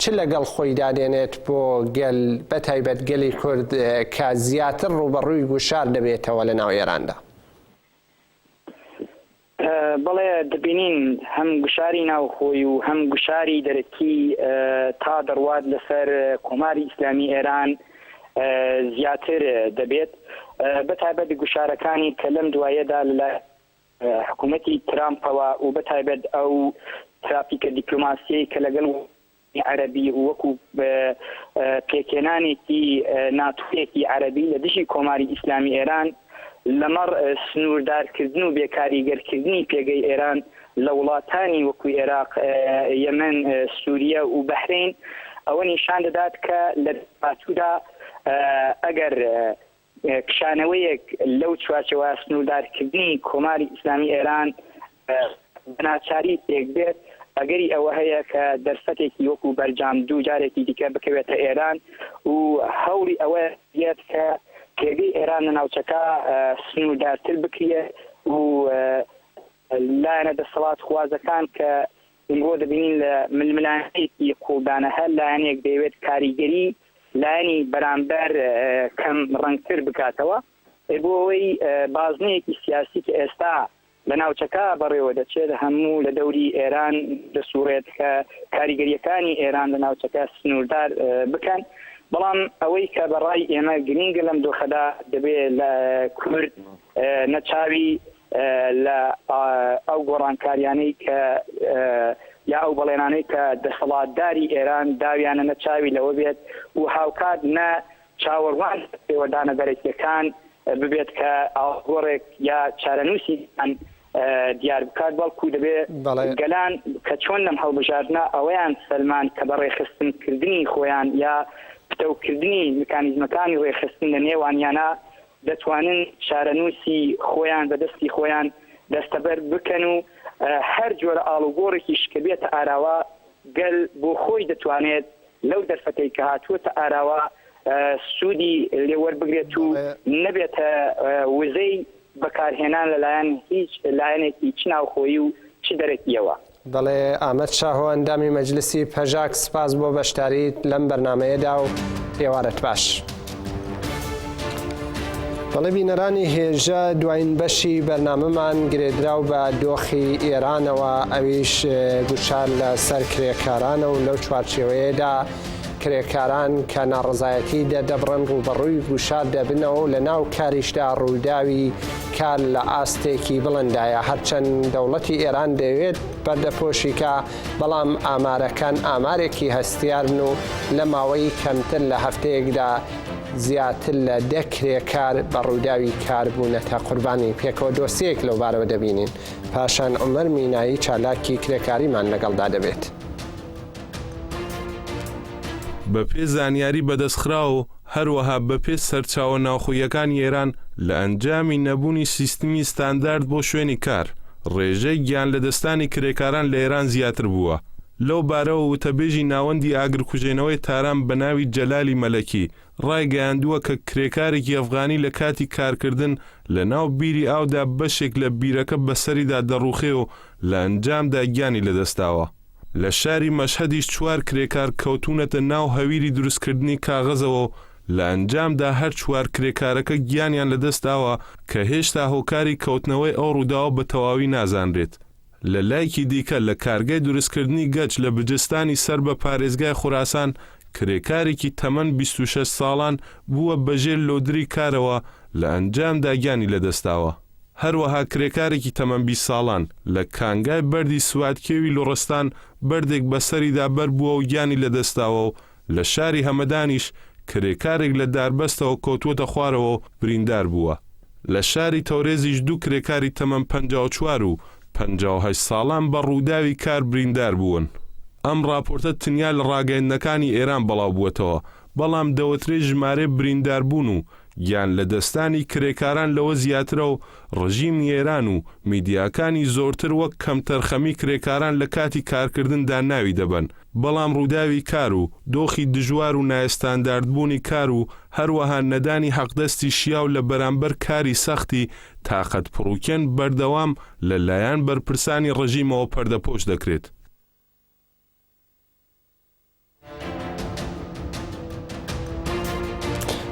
چ لەگەڵ خۆی دادێنێت بۆ گەل بەتایبەت گەلی کورد کە زیاتر ڕوبەڕووی گوشار دەبێتەوە لە ناو ئێراندا؟ بەڵێ دەبینین هەم گوشاری ناوخۆی و هەم گوشاری دەرەکی تا دەڕوات لەسەر کۆماری ئیسلامی ئێران زیاتر دەبێت بەتایبەت گوشارەکانی کە لەم دوایەدا لە حکوومەتی ترامپەوە و بەتایبەت ئەو ترافیکە دیپلۆماسیەی کە لەگەڵ عربی وەکو پێکێنانێکی ناتوێکی عربی لە دژی کۆماری ئیسلامی ئێران لەمەڕ سنووردارکردن و بێکاریگەرکردنی پێگەی ئێران لە وڵاتانی وەکو عێراق یەمەن سووریە و بەحرین ئەوە نیشان دەدات کە لە داهاتوودا ئەگەر کشانەوەیەک لەو چوارچەوە سنووردارکردنی کۆماری ئیسلامی ئێران بناچاری پێک بێت ئەگەری ئەوە هەیە کە دەرفەتێکی وەکو بەرجام دوو جارێکی دیکە بکەوێتە ئێران و هەوڵی ئەوە بێت کە پێگەی ئێران لە ناوچەکە سنووردارتر بکرێ و لایەنە دەسەڵات خوازەکان کە ئمڕۆ دەبینین لە ململانەیەکی قوڵدانە هەر لایەنێک دەیەوێت کاریگەری لایەنی بەرامبەر کەم ڕەنگتر بکاتەوە بۆ ئەوەی بازنەیەکی سیاسی کە ئێستا لە ناوچەکە بەڕێوە دەچێت هەموو لە دەوری ئێران دەسوڕێت کە کاریگەریەکانی ئێران لە ناوچەکە سنووردار بکەن بەڵام ئەوەی کە بەڕای ئێمە گرنگە لەم دۆخەدا دەبێت لە کورد نەچاوی لە ئەو گۆڕانکاریانەی کە یا ئەو بەڵێنانەی کە دەسەڵاتداری ئێران داویانە نەچاوی لەوە بێت و هاوکات نە چاوەڕوان پێوەدانە بەرەکیەکان ببێت کە ئاڵگۆڕێک یا چارەنووسیان دیار بکات بەڵکو دەبێت گەلان کە چۆن لەم هەڵبژاردنە ئەوەیان سەلمان کە بە ڕێخستنکردنی خۆیان یا پتەوکردنی میکانیزمەکانی ڕێخستن لە نێوانیانە دەتوانن چارەنووسی خۆیان بەدەستی خۆیان دەستەبەر بکەن و هەر جۆرە ئاڵوگۆڕێکی شکە بێتە ئاراوە گەل بۆ خۆی دەتوانێت لەو دەرفەتەی کە هاتووەتە ئاراوە سوودی لێوەربگرێت و نەبێتە وزەی بەکارهێنان لەلایەن هیچ لایەنێکی چ ناوخۆیی و چ دەرەکیەوە. دەڵێ ئامەد شاهۆ ئەندامی مەجلسی پەژاک سپاس بۆ بەشداریت لەم بەرنامەیەدا و ئێوارەت باش. بەڵێ بینەرانی هێژە دوایین بەشی بەرنامەمان گرێدراو بە دۆخی ئێرانەوە ئەویش گوشار لە سەر کرێکارانە و لەو چوارچێوەیەدا کرێکاران کە ناڕزایەتی دەبڕن ڕوبەڕووی گوشار دەبنەوە و لە ناو کاریشدا ڕووداوی کار لە ئاستێکی بڵندایە هەرچەند دەوڵەتی ئێران دەوێت بەردەپۆشیکە بەڵام ئامارەکان ئامارێکی هەستیارن و لە ماوەی کەمتر لە هەفتەیەکدا زیاتر لە 10 کرێکار بە ڕووداوی کار بوونەتە قوربانی پێکەوە دۆسیەک لەو بارەوە دەبینین پاشان عومەر مینایی چالاکی کرێکاریمان لەگەڵدا دەبێت. بەپێ زانیاری بەدەستخرا و هەروەها بەپێ سەرچاوە ناوخۆیەکانی ئێران لە ئەنجامی نەبوونی سیستمی ستاندارد بۆ شوێنی کار ڕێژەی گیان لە دەستانی کرێکاران لە ئێران زیاتر بووە. لەو بارەوە وتەبێژی ناوەندی ئاگرکوژێنەوەی تاران بە ناوی جەلالی مەلەکی ڕایگەیاندووە کە کرێکارێکی ئەفغانی لە کاتی کارکردن لە ناو بیری ئاودا بەشێک لە بیرەکە بەسەریدا دەڕوخێ و لە ئەنجامدا گیانی لەدەستاوە. لە شاری مەشهەدیش 4 کرێکار کەوتونەتە ناو هەویری دروستکردنی کاغەزەوە و لە ئەنجامدا هەر 4 کرێکارەکە گیانیان لەدەستاوە کە هێشتا هۆکاری کەوتنەوەی ئەو ڕووداوە بە تەواوی نازانرێت. لە لایکی دیکە لە کارگای دروستکردنی گەچ لە بجستانی سەر بە پارێزگای خوراسان کرێکارێکی تەمەن 26 ساڵان بووە بەژێر لۆدری کارەوە لە ئەنجامدا گیانی لەدەستاوە. هەروەها کرێکارێکی تەمەن 20 ساڵان لە کانگای بەردی سواتکێوی لۆڕستان بەردێک بەسەریدا بەر بووە و گیانی لەدەستاوە و لە شاری هەمەدانیش کرێکارێک لە داربەستەوە کۆتووەتە خوارەوە و بریندار بووە. لە شاری تەورێزیش 2 کرێکاری تەمەن 54 و 58 ساڵان بە ڕووداوی کار بریندار بوون. ئەم راپۆرتە تنیا لە ڕاگەیاندنەکانی ئێران بەڵاو بووەتەوە بەڵام دەوترێت ژمارە برینداربوون و گیان لە دەستانی کرێکاران لەوە زیاترە و ڕژیمی ئێران و میدیاکانی زۆرتر وەک کەمتەرخەمی کرێکاران لە کاتی کارکردندا ناوی دەبن بەڵام ڕووداوی کار و دۆخی دژوار و نایستانداردبوونی کار و هەروەها نەدانی حەقدەستی شیاو لە بەرامبەر کاری سەختی تاقەت پڕووکێن بەردەوام لەلایەن بەرپرسانی ڕژیمەوە پەردەپۆش دەکرێت.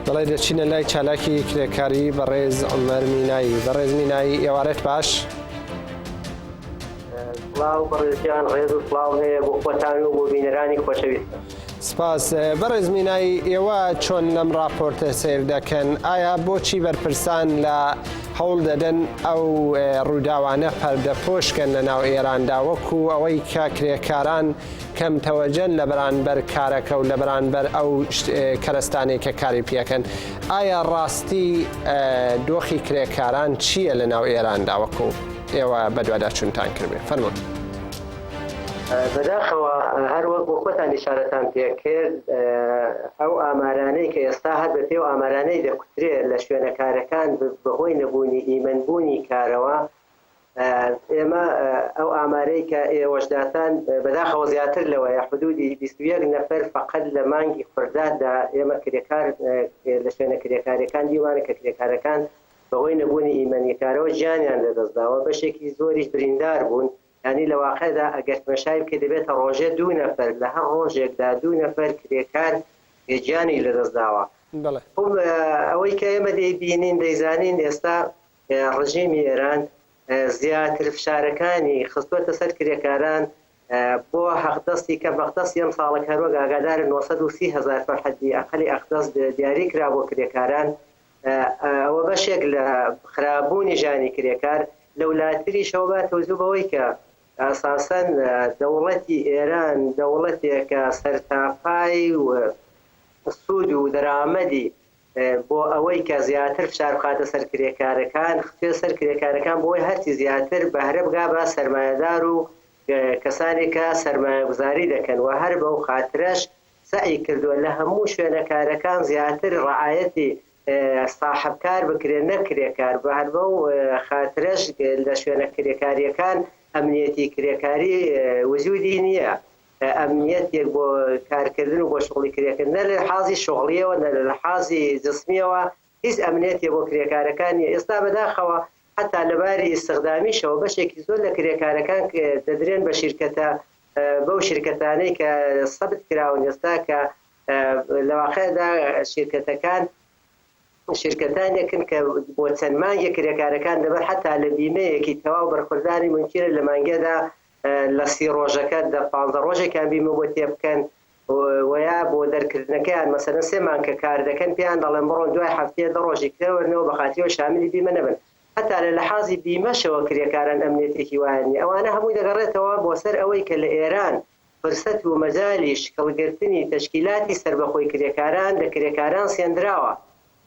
دەڵێ دەچینە لای چالاکی کرێکاری بەڕێز عومەر مینایی. بەڕێز مینایی ئێوارەت باش. سڵاو بەڕێزیان ڕێز و سڵاو هەیە بۆ خۆتان و بۆ بینەرانی خۆشەویستە. سپاس. بەڕێز مینایی ئێوە چۆن لەم راپۆرتە سیر دەکەن؟ ئایا بۆچی بەرپرسان لە هەوڵ دەدەن ئەو ڕووداوانە پەردەپۆشکەن لە ناو ئێراندا وەکو ئەوەی کە کرێکاران کەم تەوەجەن لە بەرانبەر کارەکە و لە بەرانبەر ئەو کەرەستانێک کە کاری پێکەن؟ ئایا ڕاستی دۆخی کرێکاران چییە لە ناو ئێراندا وەکو ئێوە بەدووادا چونتان کردێ؟ فەرموون. بەداخەوە هەر وەک بۆ خۆتان ئیشارەتان پێکرد ئەو ئامارانەی کە ئێستا هەر بە پێو ئامارانەی دەکوترێت لە شوێنەکارەکان بەهۆی نەبوونی ئیمەنبوونی کارەوە ئێمە ئەو ئامارەی کە ئێوەشداتان بەداخەوە زیاتر لەوەیە حدودی 21 نەفەر فقط لە مانگی خورداددا ئێمە کرێکار لە شوێنە کرێکارەکان دیوانە کە کرێکارەکان بەهۆی نەبوونی ئیمەنی کارەوە گیانیان لەدەستداوە بەشێکی زۆریش بریندار بوون. ینی لە واقعدا ئەگەر تمەشای بکە دەبێتە ڕۆژێ 2 نەفەر لە هەر ڕۆژێکدا 2 نەفەر کرێکار گیانی لەدەستداوە. ئەوەی کە ئێمە دەیبینین دەیزانین ئێستا ڕژیمی ئێران زیاتر فشارەکانی خستوەتە سەر کرێکاران بۆ حەقدەستی کە بەخدەست ئەم ساڵە هەروەک ئاگادارن 930,000 فەرحەدی ئەقەلی ئەقدەست دیاری کرا بۆ کرێکاران ئەوە بەشێک لە خراببوونی ژانی کرێکار لە وڵاتریشەوە بە تەوزوو بەوەی کە ئاساسەن دەوڵەتی ئێران دەوڵەتێکە سەرتاپای و سوود و دەرامەدی بۆ ئەوەی کە زیاتر فشار بخاتە سەر کرێکارەکان خفێ سەر کرێکارەکان بۆی هەرچی زیاتر بەهرە بگا بە سەرمایەدار و کەسانێکە سەرمایەگوزاری دەکەن و هەر بەو خاترەش سعی کردووە لە هەموو شوێنەکارەکان زیاتر ڕعایەتی ساحبکار بکرێن نەکرێکار بە هەر بەو خاترەش لە شوێنە کرێکاریەکان ئەمنیەتی کرێکاری وجودی نییە ئەمنیەتێک بۆ کارکردن و بۆ شغڵی کرێکردن نە لە حازی شغڵیەوە نە لە حازی جسمیەوە هیچ ئەمنیەتێ بۆ کرێکارەکان نیە ئێستا بەداخەوە حتا لەباری استخدامیشەوە بەشێکی زۆر لە کرێکارەکان دەدرێن بە شیرکەتە بەو شرکەتانەی کە سەبت کراون ئێستا کە لەواقعدا شرکەتانێکن کە بۆ چەند مانگە کرێکارەکان دەبەر حتا لە بیمەیەکی تەواو بەرخوردانی ممکنە لە مانگەدا لە 30 ڕۆژەکە 15 ڕۆژێکیان بیمە بۆ تێ بکەن ویا بۆ دەرکردنەکەیان مەسەلەن 3 مانگ کە کار دەکەن پێیان دەڵێن بڕۆن دوای هەفتەیە 10 ڕۆژی کردەوەرنەوە بەخاتیەوە شاملی بیمە نەبن حتا لە لەحاظی بیمەشەوە کرێکاران ئەمنیەتێکی وایە ئەوانە هەمووی دەگەڕێتەوە بۆ سەر ئەوەی کە لە ئێران فرسەت و مەجالی شکڵگرتنی تەشکیلاتی سەربەخۆی کرێکاران لە کرێکاران سێندراوە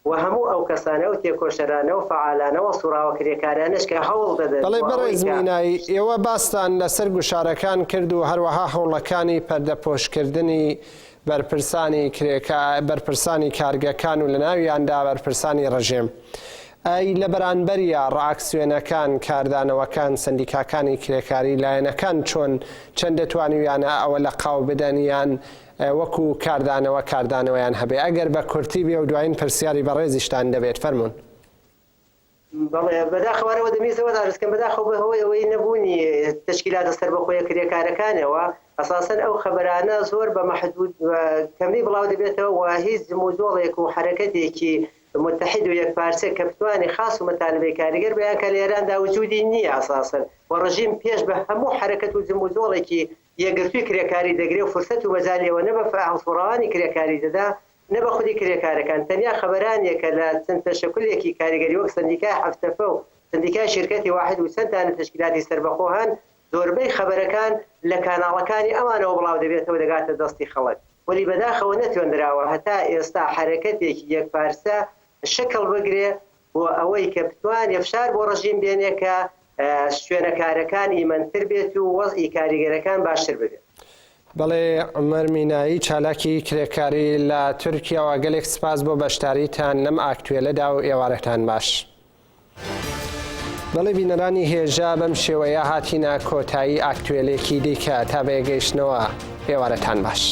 و هەموو ئەو کەسانە و تێکۆشەرانە و فعالانە و سوراوە کرێکارانش کە هەوڵ دەدەن. بەڵێ بەڕێزمینایی ئێوە باستان لەسەر گوشارەکان کرد و هەروەها هەوڵەکانی پەردەپۆشکردنی بەرپرسانی کارگەکان و لە ناویاندا بەرپرسانی ڕژێم. ئەی لە بەرانبەریە ڕاکسوێنەکان کاردانەوەکان سندیکاکانی کرێکاری لایەنەکان چەند دەتوانیویانە ئەوە لە قاو بدەنیان وەکو کاردانەوەیان هەبێ ئەگەر بە کورتی بێ و دوایین پرسیاری بەڕێزیشتان دەبێت فەرمونون. بەڵێ بەداخەوارەوە دەمیزەوە داڕستکەم بەداخەوە بەهۆی ئەوەی نەبوونی تشکیلاتە سەربەخۆیە کرێکارەکانەوە ئەساسەن ئەو خەبەرانە زۆر بە مەحدود کەمی بڵاو دەبێتەوە و هیچ جموزۆڵێک و حرەکەتێکی متحد و یەکپارچە کە بتوانێت خاص و مەتالبەی کاریگەر بەیان کە لە ئێراندا وجودی نییە ئاساسەن و ڕژیم پێش بە هەموو حرەکەت و جموزۆڵێکی یەکگرتووی کرێکاری دەگرێ و فرسەت و مەجالیەوە نە بە هەڵسوڕەوانی کرێکاری دەدا نە بە خودی کرێکارەکان تەنیا خەبەرانێکە لە چەند تەشەکولێکی کاریگەری وەک سندیکای هەفتەفە و سندیکای شرکەتی واحد و چەندانە تشکیلاتی سەربەخۆ زۆربەی خەبەرەکان لە کاناڵەکانی ئەوانەوە بڵاو دەبێتەوە دەگاتە دەستی خەڵک وەلی بەداخەوە نەتوێنراوە هەتا ئێستا حرەکەتێکی یەکپارچە شکل بگرێ بۆ ئەوەی کە بتوانێت فشار بۆ ڕژیم بێنێ کە شوێنەکارەکان ئیمەنتر بێت و وەزئی کاریگەرەکان باشتر ببێت. بەڵێ عومەر مینایی چالاکی کرێکاری لە تورکیاوە گەلێک سپاس بۆ بەشداریتان لەم ئاکتوێلەدا و ئێوارەتان باش. بەڵێ بینەرانی هێژا بەم شێوەیە هاتینە کۆتایی ئاکتوێلێکی دیکە تا بێگەیشتنەوە ئێوارەتان باش.